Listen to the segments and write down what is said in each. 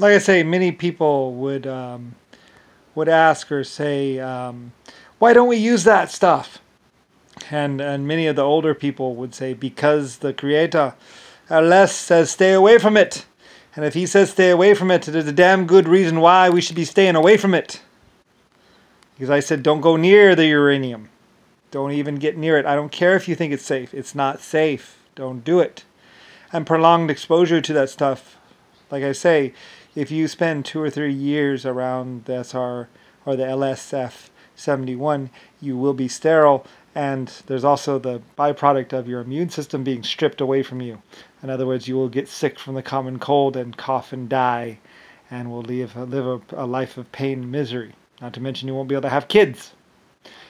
like I say, many people would ask or say, why don't we use that stuff? And many of the older people would say, because the Creator, Allah, says stay away from it. And if he says stay away from it, there's a damn good reason why we should be staying away from it. Because I said, don't go near the uranium. Don't even get near it. I don't care if you think it's safe. It's not safe. Don't do it. And prolonged exposure to that stuff, like I say, if you spend 2 or 3 years around the SR or the LSF-71, you will be sterile, and there's also the byproduct of your immune system being stripped away from you. In other words, you will get sick from the common cold and cough and die, and will live a life of pain and misery. Not to mention you won't be able to have kids.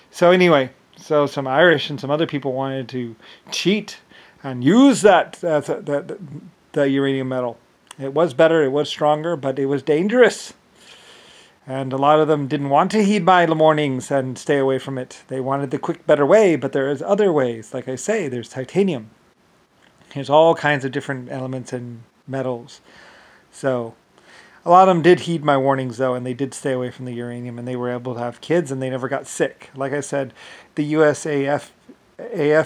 So anyway, so some Irish and some other people wanted to cheat and use that uranium metal. It was better, it was stronger, but it was dangerous. And a lot of them didn't want to heed my warnings and stay away from it. They wanted the quick, better way, but there is other ways. Like I say, there's titanium. There's all kinds of different elements and metals. So a lot of them did heed my warnings, though, and they did stay away from the uranium, and they were able to have kids, and they never got sick. Like I said, the USAF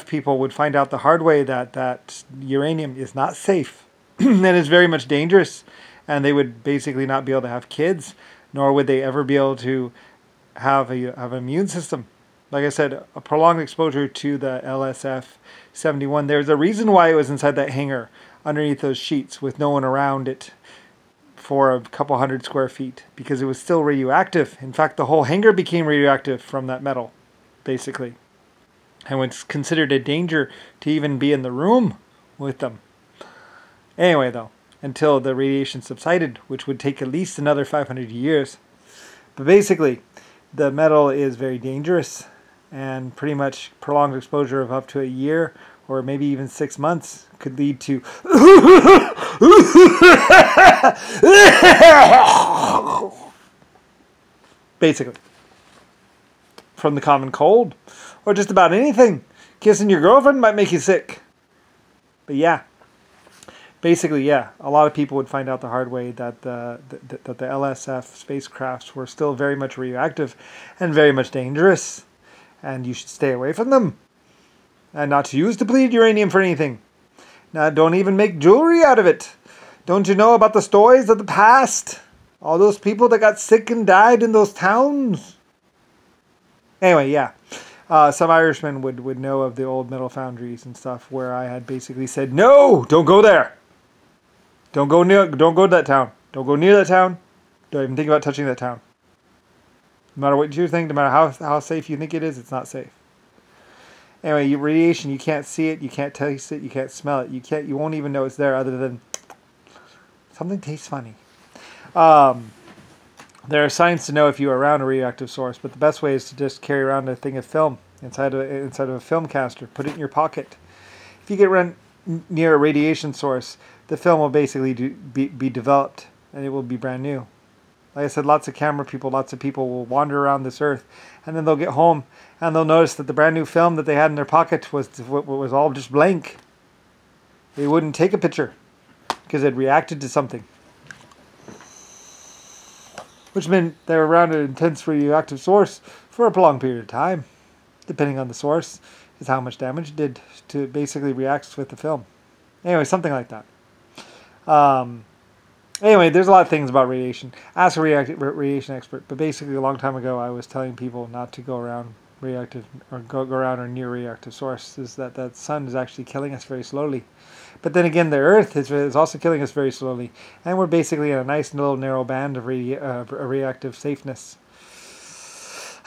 people would find out the hard way that uranium is not safe and is very much dangerous, and they would basically not be able to have kids, nor would they ever be able to have an immune system. Like I said, a prolonged exposure to the LSF-71, there's a reason why it was inside that hangar, underneath those sheets, with no one around it for a couple 100 square feet, because it was still radioactive. In fact, the whole hangar became radioactive from that metal, basically. And it's considered a danger to even be in the room with them. Anyway, though, until the radiation subsided, which would take at least another 500 years. But basically, the metal is very dangerous, and pretty much prolonged exposure of up to a year, or maybe even 6 months, could lead to basically, from the common cold, or just about anything. Kissing your girlfriend might make you sick. But yeah. Basically, yeah, a lot of people would find out the hard way that the LSF spacecrafts were still very much radioactive and very much dangerous, and you should stay away from them, and not to use depleted uranium for anything. Now, don't even make jewelry out of it. Don't you know about the stories of the past? All those people that got sick and died in those towns. Anyway, yeah. Some Irishmen would know of the old metal foundries and stuff where I had basically said, no, don't go there. Don't go to that town. Don't go near that town. Don't even think about touching that town. No matter what you think, no matter how safe you think it is, it's not safe. Anyway, radiation, you can't see it, you can't taste it, you can't smell it. You won't even know it's there other than something tastes funny. There are signs to know if you are around a radioactive source, but the best way is to just carry around a thing of film inside of a film caster. Put it in your pocket. If you get near a radiation source, the film will basically be developed, and it will be brand new. Like I said, lots of people will wander around this earth, and then they'll get home, and they'll notice that the brand new film that they had in their pocket was all just blank. They wouldn't take a picture because it reacted to something, which meant they were around an intense radioactive source for a prolonged period of time. Depending on the source, is how much damage it did to basically react with the film. Anyway, something like that. Anyway, there's a lot of things about radiation. Ask a radiation expert. But basically, a long time ago, I was telling people not to go around radioactive or go around or near radioactive sources. That sun is actually killing us very slowly. But then again, the Earth is also killing us very slowly, and we're basically in a nice little narrow band of radioactive safeness.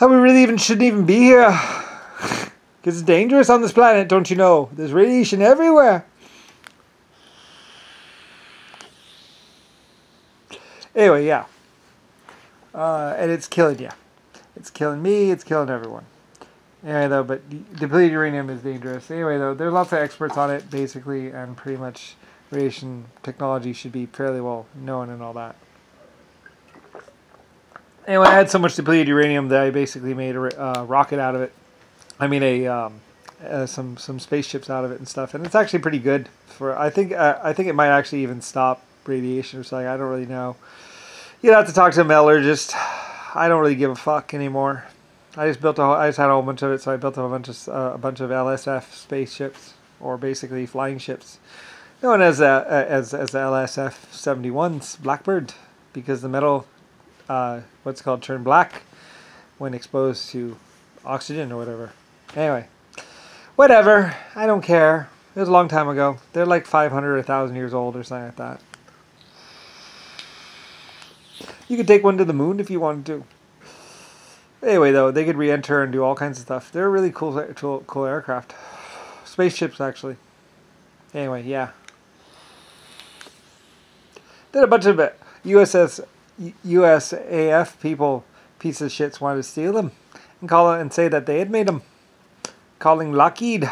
And we really shouldn't even be here, because it's dangerous on this planet, don't you know? There's radiation everywhere. Anyway, yeah. And it's killing you. It's killing me, it's killing everyone. Anyway, though, but depleted uranium is dangerous. Anyway, though, there's lots of experts on it, basically, and pretty much radiation technology should be fairly well known and all that. Anyway, I had so much depleted uranium that I basically made a rocket out of it. I mean, some spaceships out of it and stuff, and it's actually pretty good. I think it might actually even stop radiation or something. I don't really know. You'd have to talk to a metallurgist. I don't really give a fuck anymore. I just had a whole bunch of it, so I built a bunch of LSF spaceships, or basically flying ships, known as the LSF 71s, Blackbird, because the metal, what's called, turned black when exposed to oxygen or whatever. Anyway, whatever. I don't care. It was a long time ago. They're like 500 or 1,000 years old or something like that. You could take one to the moon if you wanted to. Anyway, though, they could re-enter and do all kinds of stuff. They're really cool aircraft. Spaceships, actually. Anyway, yeah. Then a bunch of USAF people, pieces of shits, wanted to steal them and say that they had made them, calling Lockheed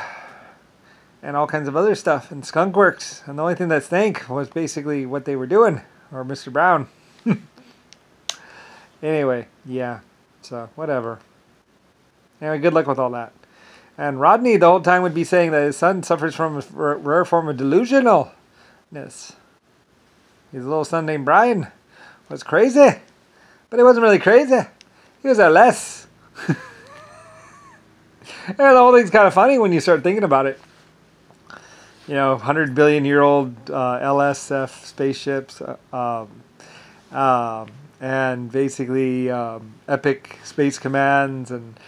and all kinds of other stuff and Skunk Works. And the only thing that stank was basically what they were doing, or Mr. Brown. Anyway, yeah. So, whatever. Anyway, good luck with all that. And Rodney the whole time would be saying that his son suffers from a rare form of delusionalness. His little son named Brian was crazy. But he wasn't really crazy. He was less. And the whole thing's kind of funny when you start thinking about it. 100 billion year old LSF spaceships. And basically Epic Space Commands and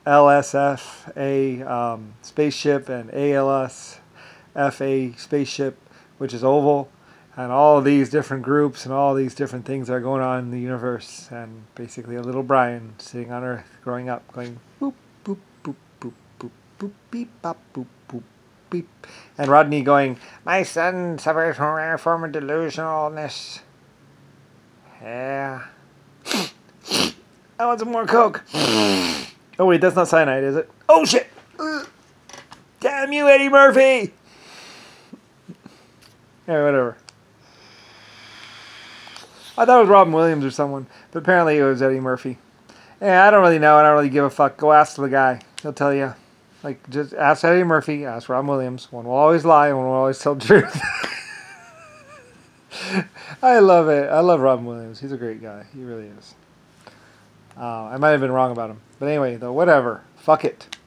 LSF-A spaceship and ALS-FA spaceship, which is oval, and all these different groups and all these different things that are going on in the universe, and basically a little Brian sitting on Earth growing up going boop, boop, boop, boop, boop, boop, beep, bop, boop, boop, beep, and Rodney going, my son suffers from a rare form of delusionalness. Yeah. I want some more Coke. Oh wait, that's not cyanide, is it? Oh shit! Damn you, Eddie Murphy! Yeah, whatever. I thought it was Robin Williams or someone, but apparently it was Eddie Murphy. Yeah, I don't really know. I don't really give a fuck. Go ask the guy. He'll tell you. Like, just ask Eddie Murphy, ask Robin Williams. One will always lie, and one will always tell the truth. I love it. I love Robin Williams. He's a great guy. He really is. I might have been wrong about him. But anyway, though, whatever. Fuck it.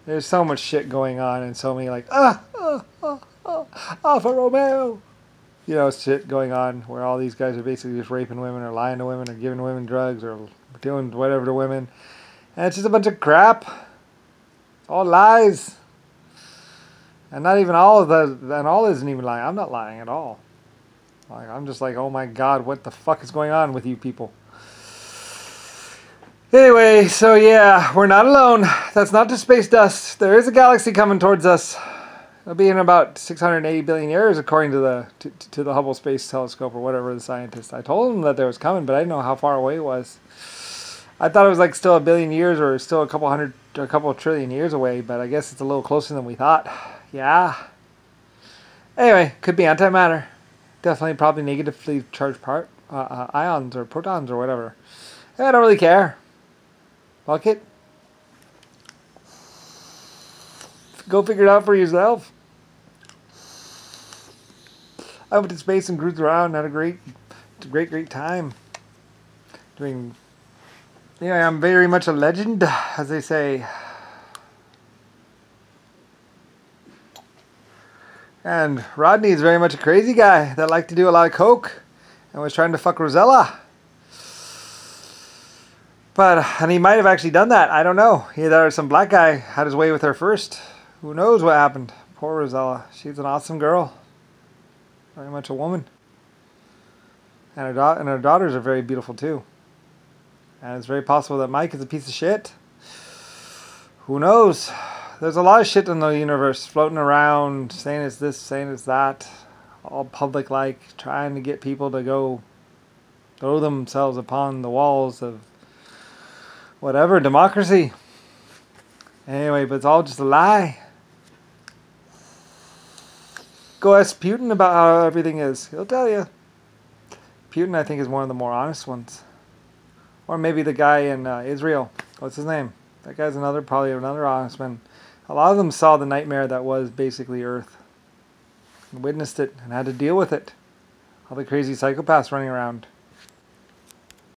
There's so much shit going on and so many like, Alfa Romeo. Shit going on where all these guys are basically just raping women or lying to women or giving women drugs or doing whatever to women. And it's just a bunch of crap. All lies. And not even all of the, and all isn't even lying. I'm not lying at all. Like, I'm just like, oh my God, what the fuck is going on with you people? Anyway, so yeah, we're not alone. That's not just space dust. There is a galaxy coming towards us. It'll be in about 680 billion years, according to the Hubble Space Telescope or whatever the scientist. I told him that there was coming, but I didn't know how far away it was. I thought it was like still a billion years or still a couple hundred or a couple of trillion years away, but I guess it's a little closer than we thought. Yeah. Anyway, could be antimatter. Definitely probably negatively charged ions or protons or whatever. I don't really care. Fuck it. Go figure it out for yourself. I went to space and cruised around and had a great time. I'm very much a legend, as they say. And Rodney is very much a crazy guy that liked to do a lot of coke and was trying to fuck Rosella. And he might have actually done that. I don't know. He thought some black guy had his way with her first. Who knows what happened? Poor Rosella. She's an awesome girl. Very much a woman. And her daughters are very beautiful too. And it's very possible that Mike is a piece of shit. Who knows? There's a lot of shit in the universe floating around, saying it's this, saying it's that. All public-like, trying to get people to go throw themselves upon the walls of whatever, democracy. Anyway, but it's all just a lie. Go ask Putin about how everything is. He'll tell you. Putin, I think, is one of the more honest ones. Or maybe the guy in Israel. What's his name? That guy's probably another honest one. A lot of them saw the nightmare that was basically Earth. And witnessed it and had to deal with it. all the crazy psychopaths running around.